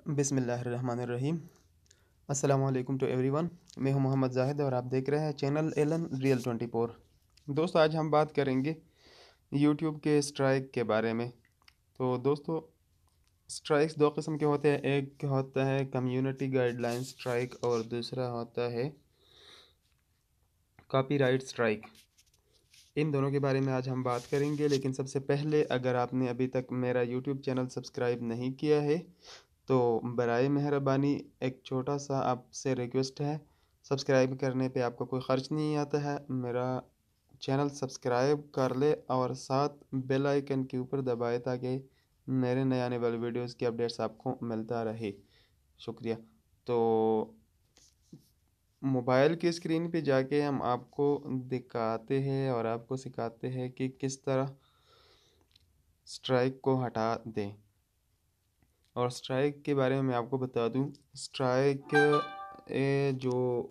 बिस्मिल्लाहिर्रहमानिर्रहीम। अस्सलामुअलैकुम to everyone. मैं हूं मोहम्मद जाहिद और आप देख रहे हैं चैनल एलन रियल 24। दोस्तों, आज हम बात करेंगे यूट्यूब के स्ट्राइक के बारे में। तो दोस्तों, स्ट्राइक्स दो किस्म के होते हैं। एक होता है कम्युनिटी गाइडलाइन स्ट्राइक और दूसरा होता है कॉपीराइट स्ट्राइक। इन दोनों के बारे में आज हम बात करेंगे, लेकिन सबसे पहले अगर आपने अभी तक मेरा यूट्यूब चैनल सब्सक्राइब नहीं किया है तो बराए मेहरबानी एक छोटा सा आपसे रिक्वेस्ट है। सब्सक्राइब करने पे आपको कोई ख़र्च नहीं आता है। मेरा चैनल सब्सक्राइब कर ले और साथ बेल आइकन के ऊपर दबाए ताकि मेरे नए आने वाले वीडियोस की अपडेट्स आपको मिलता रहे। शुक्रिया। तो मोबाइल की स्क्रीन पे जाके हम आपको दिखाते हैं और आपको सिखाते हैं कि किस तरह स्ट्राइक को हटा दें। और स्ट्राइक के बारे में मैं आपको बता दूं, स्ट्राइक जो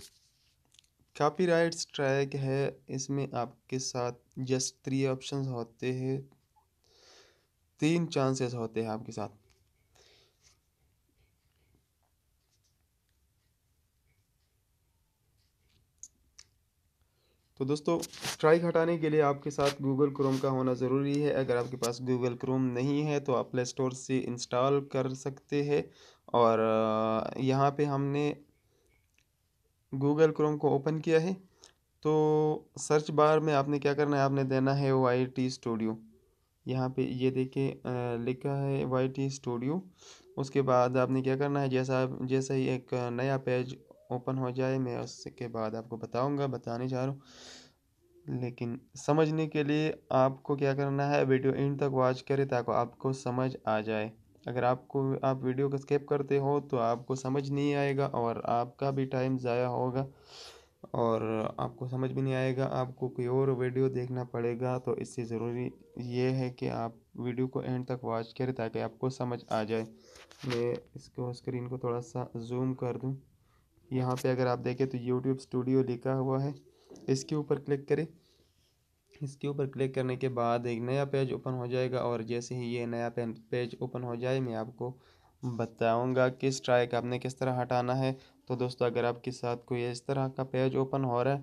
कॉपीराइट स्ट्राइक है इसमें आपके साथ जस्ट 3 ऑप्शंस होते हैं, 3 चांसेस होते हैं आपके साथ। तो दोस्तों, स्ट्राइक हटाने के लिए आपके साथ गूगल क्रोम का होना ज़रूरी है। अगर आपके पास गूगल क्रोम नहीं है तो आप प्ले स्टोर से इंस्टॉल कर सकते हैं। और यहाँ पे हमने गूगल क्रोम को ओपन किया है। तो सर्च बार में आपने क्या करना है, आपने देना है YT स्टूडियो। यहाँ पे ये देखिए लिखा है YT स्टूडियो। उसके बाद आपने क्या करना है, जैसा ही एक नया पेज ओपन हो जाए, मैं उसके बाद आपको बताने जा रहा हूँ। लेकिन समझने के लिए आपको क्या करना है, वीडियो एंड तक वॉच करें ताकि आपको समझ आ जाए। अगर आप वीडियो को स्किप करते हो तो आपको समझ नहीं आएगा और आपका भी टाइम ज़ाया होगा और आपको समझ भी नहीं आएगा, आपको कोई और वीडियो देखना पड़ेगा। तो इससे ज़रूरी ये है कि आप वीडियो को एंड तक वॉच करें ताकि आपको समझ आ जाए। मैं इसको स्क्रीन को थोड़ा सा जूम कर दूं। यहाँ पे अगर आप देखें तो यूट्यूब स्टूडियो लिखा हुआ है, इसके ऊपर क्लिक करें। इसके ऊपर क्लिक करने के बाद एक नया पेज ओपन हो जाएगा और जैसे ही ये नया पेज ओपन हो जाए मैं आपको बताऊंगा कि स्ट्राइक आपने किस तरह हटाना है। तो दोस्तों, अगर आपके साथ कोई इस तरह का पेज ओपन हो रहा है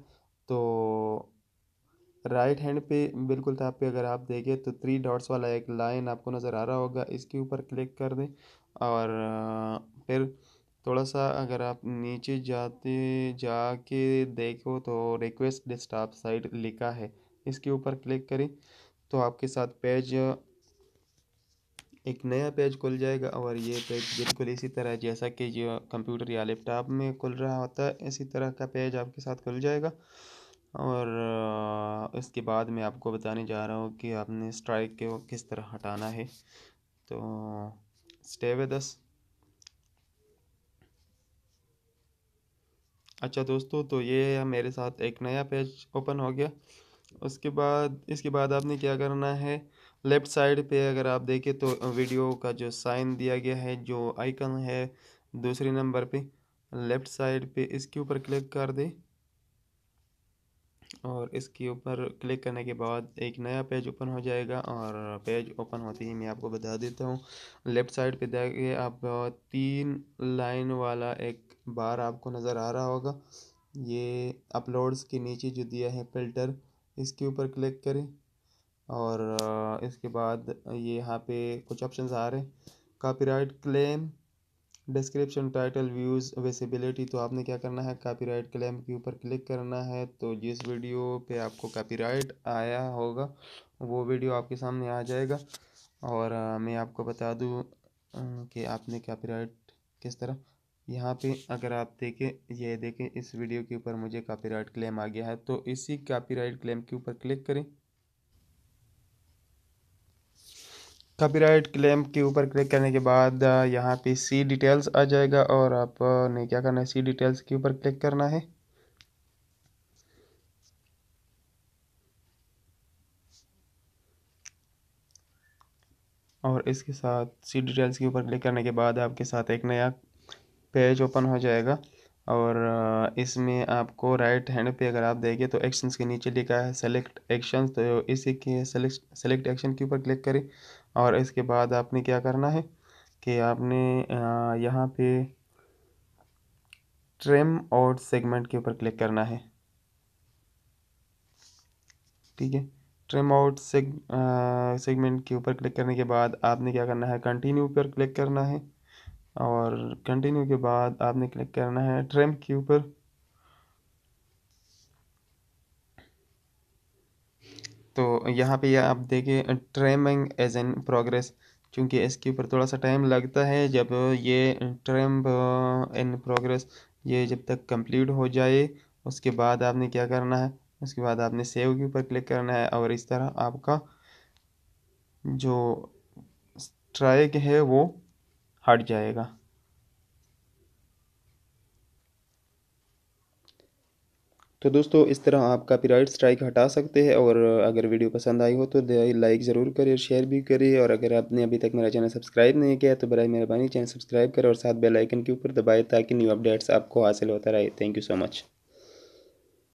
तो राइट हैंड पे बिल्कुल टॉप पे अगर आप देखें तो 3 डॉट्स वाला एक लाइन आपको नज़र आ रहा होगा, इसके ऊपर क्लिक कर दें। और फिर थोड़ा सा अगर आप नीचे जाके देखो तो रिक्वेस्ट डेस्कटॉप साइट लिखा है, इसके ऊपर क्लिक करें तो आपके साथ एक नया पेज खुल जाएगा। और ये पेज बिल्कुल इसी तरह जैसा कि जो कंप्यूटर या लैपटॉप में खुल रहा होता है इसी तरह का पेज आपके साथ खुल जाएगा। और इसके बाद मैं आपको बताने जा रहा हूँ कि आपने स्ट्राइक को किस तरह हटाना है। तो स्टे विद अस। अच्छा दोस्तों, तो ये मेरे साथ एक नया पेज ओपन हो गया। इसके बाद आपने क्या करना है, लेफ़्ट साइड पे अगर आप देखें तो वीडियो का जो साइन दिया गया है, जो आइकन है दूसरे नंबर पे लेफ़्ट साइड पे, इसके ऊपर क्लिक कर दें। और इसके ऊपर क्लिक करने के बाद एक नया पेज ओपन हो जाएगा। और पेज ओपन होते ही मैं आपको बता देता हूँ, लेफ़्ट साइड पे देखिए आप 3 लाइन वाला एक बार आपको नज़र आ रहा होगा। ये अपलोड्स के नीचे जो दिया है फ़िल्टर, इसके ऊपर क्लिक करें। और इसके बाद ये यहाँ पे कुछ ऑप्शंस आ रहे हैं, copyright claim, description, title, views, visibility. तो आपने क्या करना है, कॉपीराइट क्लेम के ऊपर क्लिक करना है। तो जिस वीडियो पे आपको कॉपीराइट आया होगा वो वीडियो आपके सामने आ जाएगा। और मैं आपको बता दूं कि आपने कॉपीराइट किस तरह, यहाँ पे अगर आप देखें, ये देखें इस वीडियो के ऊपर मुझे कॉपीराइट क्लेम आ गया है। तो इसी कॉपीराइट क्लेम के ऊपर क्लिक करें। कॉपीराइट क्लेम के ऊपर क्लिक करने के बाद यहाँ पे सी डिटेल्स आ जाएगा और आपने क्या करना है, सी डिटेल्स के ऊपर क्लिक करना है। और इसके साथ सी डिटेल्स के ऊपर क्लिक करने के बाद आपके साथ एक नया पेज ओपन हो जाएगा। और इसमें आपको राइट हैंड पे अगर आप देखें तो एक्शंस के नीचे लिखा है सेलेक्ट एक्शंस। तो इसी के सेलेक्ट एक्शन के ऊपर क्लिक करें। और इसके बाद आपने क्या करना है कि आपने यहाँ पे ट्रिम आउट सेगमेंट के ऊपर क्लिक करना है। ठीक है, ट्रिम आउट सेगमेंट के ऊपर क्लिक करने के बाद आपने क्या करना है, कंटिन्यू पर क्लिक करना है, और कंटिन्यू के बाद आपने क्लिक करना है ट्रिम के ऊपर। तो यहाँ पे आप देखिए ट्रिमिंग एज इन प्रोग्रेस, क्योंकि इसके ऊपर थोड़ा सा टाइम लगता है। जब ये ट्रिम इन प्रोग्रेस ये जब तक कंप्लीट हो जाए, उसके बाद आपने क्या करना है, उसके बाद आपने सेव के ऊपर क्लिक करना है, और इस तरह आपका जो स्ट्राइक है वो हट जाएगा। तो दोस्तों इस तरह आप कॉपीराइट स्ट्राइक हटा सकते हैं। और अगर वीडियो पसंद आई हो तो लाइक ज़रूर करें, शेयर भी करिए, और अगर आपने अभी तक मेरा चैनल सब्सक्राइब नहीं किया तो बराए मेहरबानी चैनल सब्सक्राइब करें और साथ बेल आइकन के ऊपर दबाएं ताकि न्यू अपडेट्स आपको हासिल होता रहे। Thank you so much.